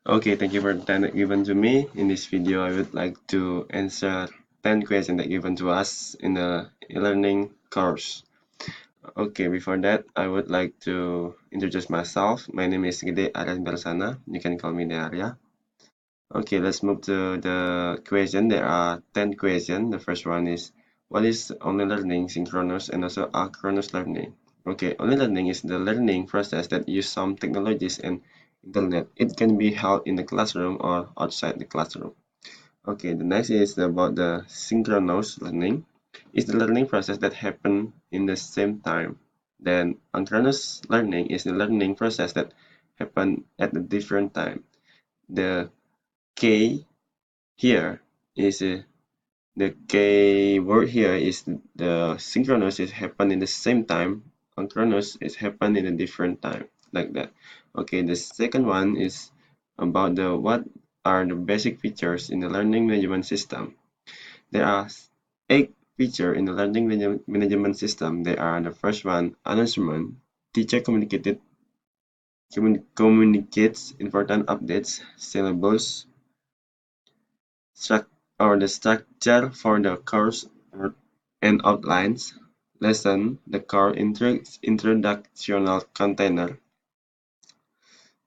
Okay, thank you for the time that given to me. In this video, I would like to answer 10 questions that given to us in the e-learning course. Okay, before that, I would like to introduce myself. My name is Gede Arya Sudarsana. You can call me the Arya. Okay, let's move to the question. There are 10 questions. The first one is, what is online learning, synchronous, and also achronous learning? Okay, online learning is the learning process that use some technologies and internet. It can be held in the classroom or outside the classroom. Okay, the next is about the synchronous learning. It's the learning process that happen in the same time. Then achronous learning is the learning process that happen at a different time. The K here is the K word here is the synchronous is happen in the same time, achronous is happen in a different time, like that. Okay, the second one is about the what are the basic features in the learning management system. There are 8 features in the learning management system. They are the first one, announcement. Teacher communicates important updates, syllabus, struct or the structure for the course and outlines, lesson, the core introductional container,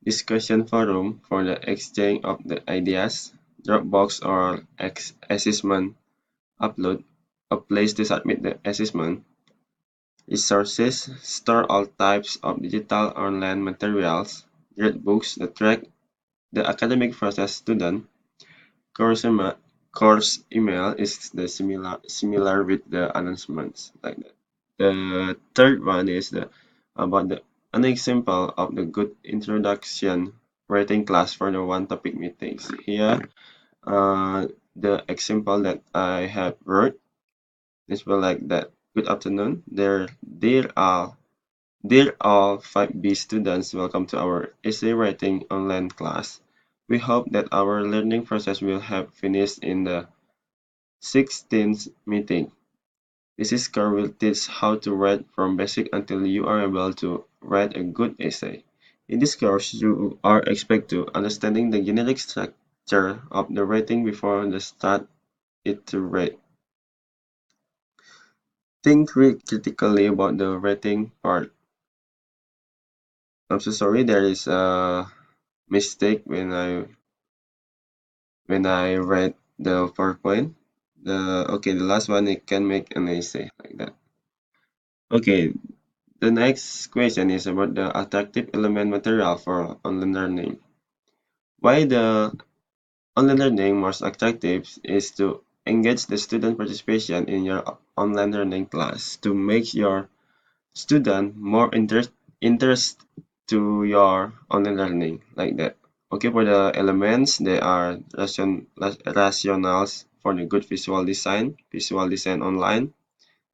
discussion forum for the exchange of the ideas, Dropbox or assessment upload, a place to submit the assessment, resources, store all types of digital online materials, gradebooks, the track the academic process student, Course ema course email is the similar with the announcements like that. The third one is the about the an example of the good introduction writing class for the one topic meetings. Here, the example that I have wrote is well like that. Good afternoon. Dear all 5B students, welcome to our essay writing online class. We hope that our learning process will have finished in the 16th meeting. This course will teach how to write from basic until you are able to write a good essay. In this course, you are expected to understanding the generic structure of the writing before the start it to write. Think critically about the writing part. I'm so sorry, there is a mistake when I read the PowerPoint. The last one it can make an essay like that. Okay, the next question is about the attractive element material for online learning. Why the online learning most attractive is to engage the student participation in your online learning class to make your student more interest to your online learning like that. Okay, for the elements, they are rationales for the good visual design online.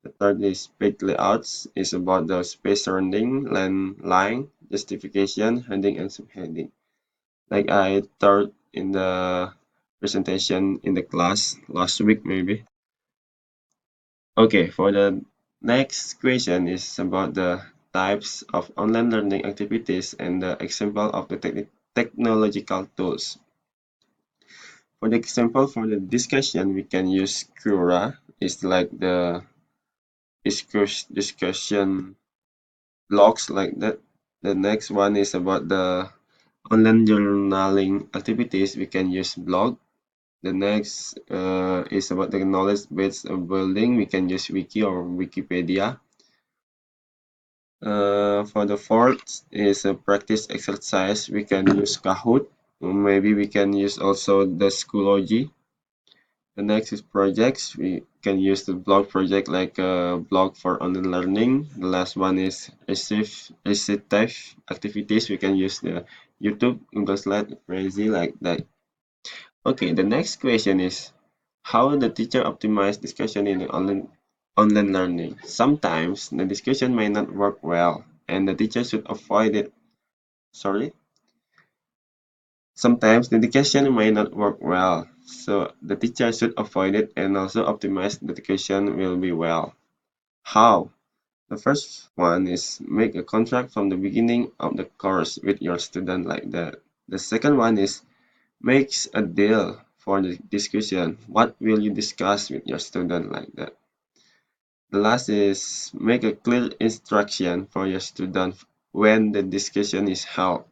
The third is page layouts, is about the space surrounding, line, justification, heading, and subheading. Like I taught in the presentation in the class last week, maybe. Okay, for the next question is about the types of online learning activities and the example of the technological tools. For the example, for the discussion, we can use Quora. It's like the discussion blogs like that. The next one is about the online journaling activities. We can use blog. The next is about the knowledge base of building. We can use wiki or Wikipedia. For the fourth is a practice exercise. We can use Kahoot. Or maybe we can use also the Schoology. The next is projects. We can use the blog project like a blog for online learning. The last one is recitative activities. We can use the YouTube, Google Slide, Crazy like that. Okay, the next question is how the teacher optimize discussion in the online learning. Sometimes the discussion may not work well and the teacher should avoid it. Sorry? Sometimes the education may not work well, so the teacher should avoid it and also optimize the education will be well. How? The first one is make a contract from the beginning of the course with your student like that. The second one is Makes a deal for the discussion. What will you discuss with your student like that? The last is make a clear instruction for your student when the discussion is held.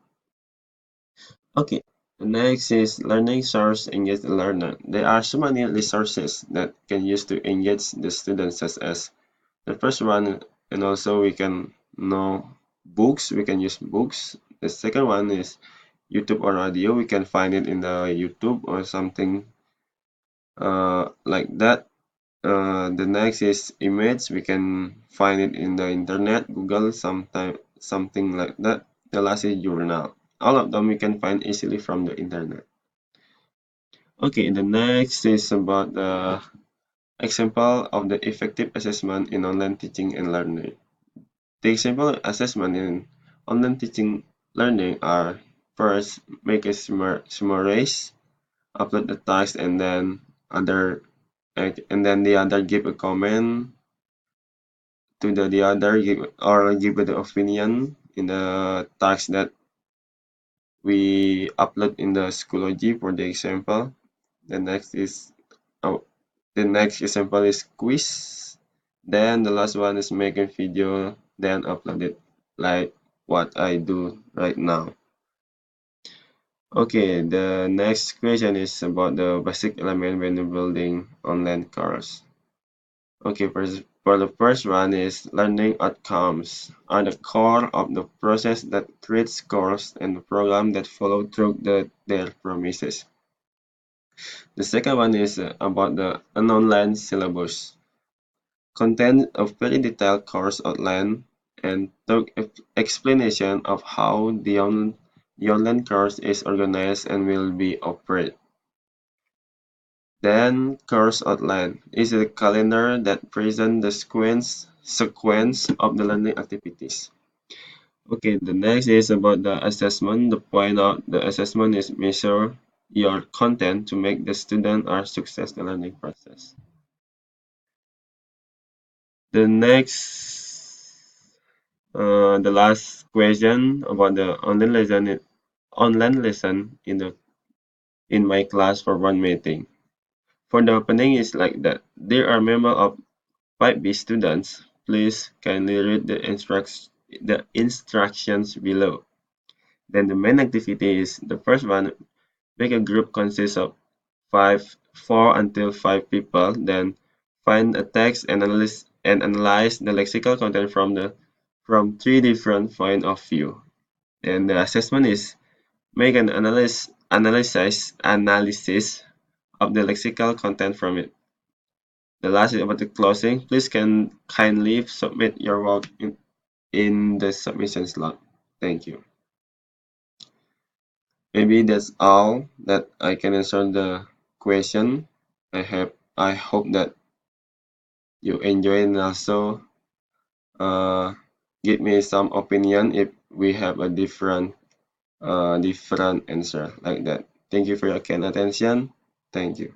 Okay, the next is learning source engage the learner. There are so many resources that can use to engage the students such as the first one, and also we can know books, we can use books. The second one is YouTube or radio, we can find it in the YouTube or something like that. The next is image. We can find it in the internet, Google, sometime something like that. The last is journal. All of them we can find easily from the internet. Okay, the next is about the example of the effective assessment in online teaching and learning. The example assessment in online teaching learning are first make a summarize, upload the task, and then other the other give a comment to the other give the opinion in the task that we upload in the Schoology for the example. The next is oh, the next example is quiz. Then the last one is making video, then upload it like what I do right now. Okay, the next question is about the basic element when you're building online course. Okay, for the first one is learning outcomes are the core of the process that creates course and the program that follow through their promises. The second one is about an online syllabus. Contain a very detailed course outline and thorough explanation of how the online course is organized and will be operated. Then course outline is a calendar that presents the sequence of the learning activities. Okay, the next is about the assessment. The point of the assessment is measure your content to make the student or success the learning process. The the last question about the online lesson in my class for one meeting. For the opening is like that. There are members of 5B students. Please kindly read the instructions below. Then the main activity is the first one. Make a group consists of 4 until 5 people. Then find a text and analyze the lexical content from 3 different point of view. And the assessment is make an analysis of the lexical content from it. The last is about the closing. Please can kindly submit your work in the submission slot. Thank you. Maybe that's all that I can answer the question. I hope that you enjoy and also uh, give me some opinion if we have a different answer like that. Thank you for your kind attention. Thank you.